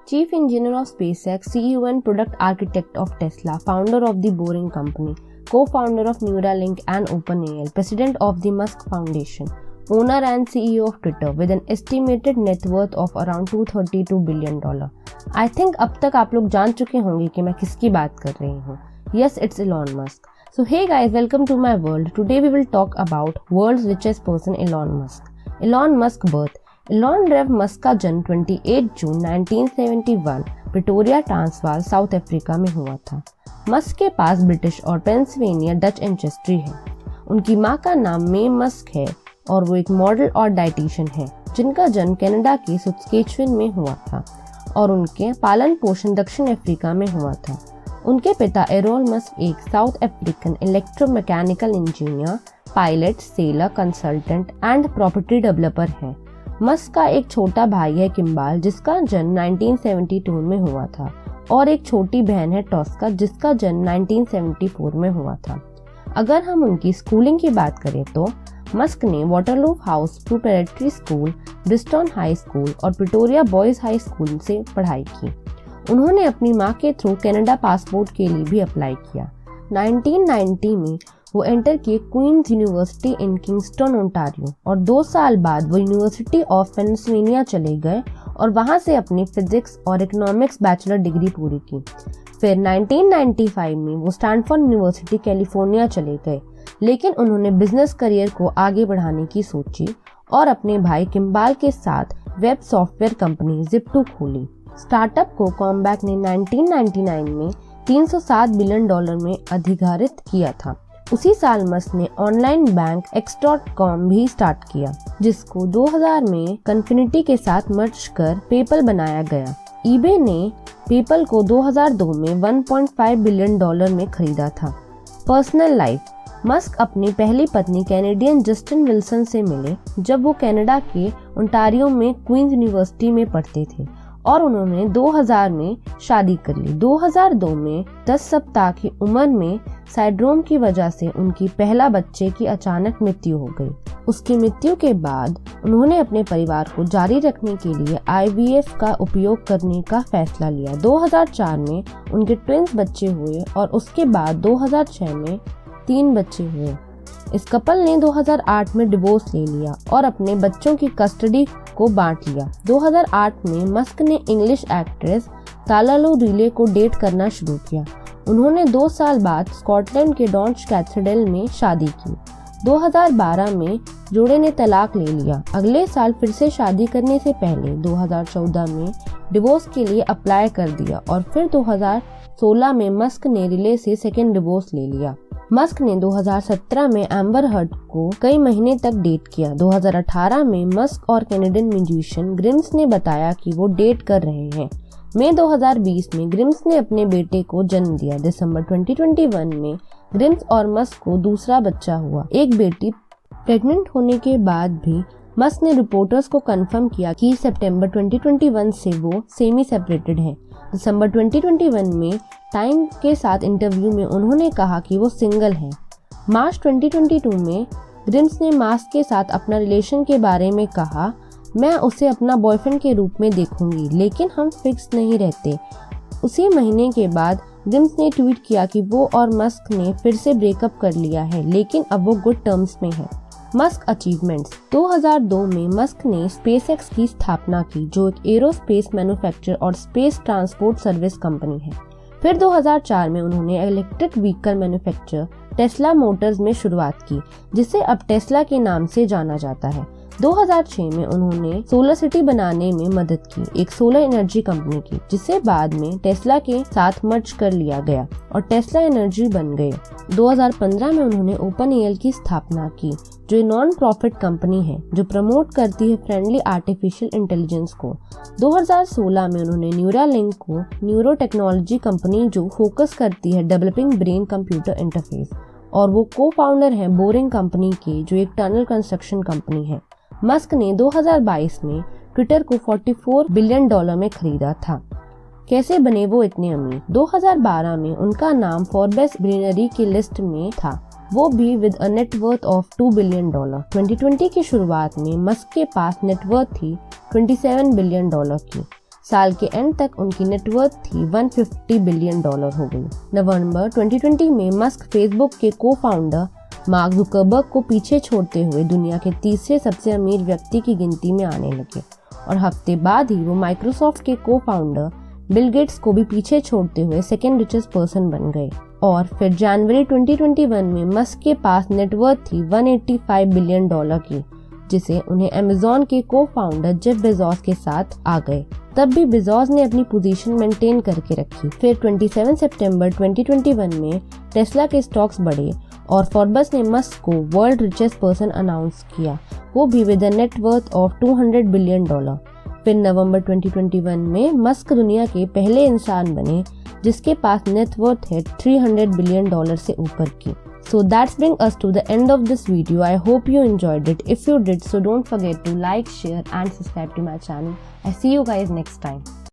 Chief Engineer of SpaceX, CEO and Product Architect of Tesla, founder of the Boring Company, co-founder of Neuralink and OpenAI, President of the Musk Foundation, owner and CEO of Twitter with an estimated net worth of around $232 billion. I think अब तक आप लोग जान चुके होंगे कि मैं किसकी बात कर रही हूँ. Yes, it's Elon Musk. So hey guys, welcome to my world. Today we will talk about world's richest person Elon Musk. Elon Musk birth. Elon Rev Musk का जन्म 28 जून 1971 प्रिटोरिया ट्रांसवाल साउथ अफ्रीका में हुआ था. Musk के पास British और Pennsylvania Dutch ancestry है. उनकी मां का नाम मे मस्क है और वो एक मॉडल और डाइटिशियन है जिनका जन्म कनाडा के सस्केचुअन में हुआ था और उनके पालन पोषण दक्षिण अफ्रीका में हुआ था. उनके पिता एरोल मस्क एक south African electromechanical engineer, pilot, seller, consultant and property developer हैं. मस्क का एक छोटा भाई है किम्बाल जिसका जन्म 1972 में हुआ था और एक छोटी बहन है टॉस्का जिसका जन्म 1974 में हुआ था. अगर हम उनकी स्कूलिंग की बात करें तो मस्क ने Waterloo House Preparatory School, Bryanston High School और प्रिटोरिया बॉयज हाई स्कूल से पढ़ाई की. उन्होंने अपनी मां के थ्रू कनाडा पासपोर्ट के लिए भी अप्लाई किया. 1990 में वो एंटर किए क्वींस यूनिवर्सिटी इन किंगस्टन ओंटारियो और 2 साल बाद वो यूनिवर्सिटी ऑफ पेंसिल्वेनिया चले गए और वहां से अपनी फिजिक्स और इकोनॉमिक्स बैचलर डिग्री पूरी की. फिर 1995 में वो स्टैनफोर्ड यूनिवर्सिटी कैलिफोर्निया चले गए, लेकिन उन्होंने बिजनेस करियर को आगे बढ़ाने की सोची और अपने भाई किम्बाल के साथ वेब सॉफ्टवेयर कंपनी Zip2 खोली. स्टार्टअप को कॉम्बैक ने 1999 में $307 बिलियन में अधिग्रहित किया था. उसी साल मस्क ने ऑनलाइन बैंक X.com भी स्टार्ट किया जिसको 2000 में कन्फिनिटी के साथ मर्ज कर पेपल बनाया गया. ईबे ने पेपल को 2002 में $1.5 बिलियन में खरीदा था. Personal life. मस्क अपनी पहली पत्नी कैनेडियन जस्टिन विल्सन से मिले जब वो कनाडा के ओंटारियो में क्वींस यूनिवर्सिटी में पढ़ते थे और उन्होंने 2000 में शादी कर ली. 2002 में 10 सप्ताह की उम्र में सिंड्रोम की वजह से उनकी पहला बच्चे की अचानक मृत्यु हो गई. उसकी मृत्यु के बाद उन्होंने अपने परिवार को जारी रखने के लिए IVF का उपयोग करने का फैसला लिया. 2004 में उनके ट्विंस बच्चे हुए और उसके बाद 2006 में 3 बच्चे हुए. इस कपल ने 2008 में डिवोर्स ले लिया और अपने बच्चों की कस्टडी को बांट लिया. 2008 में मस्क ने इंग्लिश एक्ट्रेस तालालो रिले को डेट करना शुरू किया. उन्होंने 2 साल बाद स्कॉटलैंड के डॉन्च कैथेड्रल में शादी की. 2012 में जोड़े ने तलाक ले लिया. अगले साल फिर से शादी करने से पहले 2014 में डिवोर्स के लिए अप्लाई कर दिया और फिर 2016 में मस्क ने रिले से सेकेंड डिवोर्स ले लिया. मस्क ने 2017 में एम्बर हर्ड को कई महीने तक डेट किया. 2018 में मस्क और कैनेडियन म्यूजिशियन ग्रिम्स ने बताया कि वो डेट कर रहे हैं. मई 2020 में ग्रिम्स ने अपने बेटे को जन्म दिया. दिसंबर 2021 में ग्रिम्स और मस्क को दूसरा बच्चा हुआ, एक बेटी. प्रेग्नेंट होने के बाद भी मस्क ने रिपोर्टर्स को कंफर्म किया कि सितंबर 2021 से वो सेमी सेपरेटेड हैं. दिसंबर 2021 में टाइम के साथ इंटरव्यू में उन्होंने कहा कि वो सिंगल हैं. मार्च 2022 में ग्रिम्स ने मास्क के साथ अपना रिलेशन के बारे में कहा, मैं उसे अपना बॉयफ्रेंड के रूप में देखूंगी लेकिन हम फिक्स नहीं रहते. उसी महीने के बाद ग्रिम्स ने ट्वीट किया कि वो और मस्क ने फिर से ब्रेकअप कर लिया है लेकिन अब वो गुड टर्म्स में है. Musk achievements. 2002 में मस्क ने SpaceX की स्थापना की जो एक एरोस्पेस मैन्युफैक्चर और स्पेस ट्रांसपोर्ट सर्विस कंपनी है. फिर 2004 में उन्होंने electric vehicle manufacture Tesla Motors में शुरुआत की जिसे अब टेस्ला के नाम से जाना जाता है. 2006 में उन्होंने सोलर सिटी बनाने में मदद की, एक सोलर एनर्जी कंपनी की जिसे बाद में टेस्ला के साथ मर्ज कर लिया गया और टेस्ला एनर्जी बन गए. 2015 में उन्होंने OpenAI की स्थापना की जो नॉन प्रॉफिट कंपनी है जो प्रमोट करती है फ्रेंडली आर्टिफिशियल इंटेलिजेंस को. 2016 में उन्होंने न्यूरालिंक को न्यूरो टेक्नोलॉजी कंपनी जो फोकस करती है डेवलपिंग ब्रेन कंप्यूटर इंटरफेस और वो को-फाउंडर है बोरिंग कंपनी के जो एक टनल कंस्ट्रक्शन कंपनी है. मस्क ने 2022 में ट्विटर को $44 बिलियन में खरीदा था. कैसे बने वो इतने अमीर? 2012 में उनका नाम फोर्ब्स बिलियनरी की लिस्ट में था, वो भी with a net worth of $2 billion. 2020 की शुरुआत में मस्क के पास नेटवर्थ थी $27 बिलियन की. साल के एंड तक उनकी नेटवर्थ थी $150 बिलियन हो गई। नवंबर 2020 में मस्क फेसबुक के को-फाउंडर मार्क जुकरबर्ग को पीछे छोड़ते हुए दुनिया के तीसरे सबसे अमीर व्यक्ति की गिनती में आने लगे और हफ्ते बाद ही वो माइक्रोसॉफ्ट के को-फाउंडर बिल गेट्स को भी पीछे छोड़ते हुए सेकेंड रिचेस्ट पर्सन बन गए। और फिर जनवरी 2021 में मस्क के पास नेटवर्थ थी $185 बिलियन की, जिसे उन्हें अमेज़न के को-फाउंडर जेफ बेजोस के साथ आ गए। तब भी बेजोस ने अपनी पोजीशन मेंटेन करके रखी। फिर 27 सितंबर 2021 में टेस्ला के स्टॉक्स बढ़े और फोर्ब्स ने मस्क को वर्ल्ड रिचेस्ट पर्सन अनाउंस किया, वो भी with a net worth of $200 billion. फिर नवंबर 2021 में मस्क दुनिया के पहले इंसान बने जिसके पास नेटवर्थ है $300 बिलियन से ऊपर की। So that's bring us to the end of this video. I hope you enjoyed it. If you did, so don't forget to like, share and subscribe to my channel. I see you guys next time.